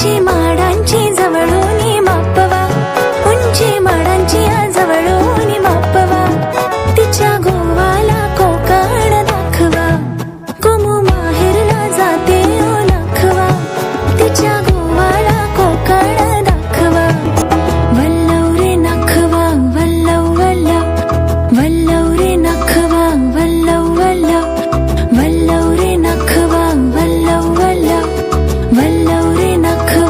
उंची माडांची जवळून मापवा, उंची माडांची जवळून मापवा, तिच्या गोवाला कोकण दाखवा, कुमू माहेरला जाते नाखवा, तिच्या गोवाला कोकण दाखवा. वल्लव रे नाखवा वल्लव वल्लव, वल्लव रे नाखवा वल्लव वल्लव, वल्लव रे नाखवा वल्लव वल्लव, वल्लव रे नाखवा.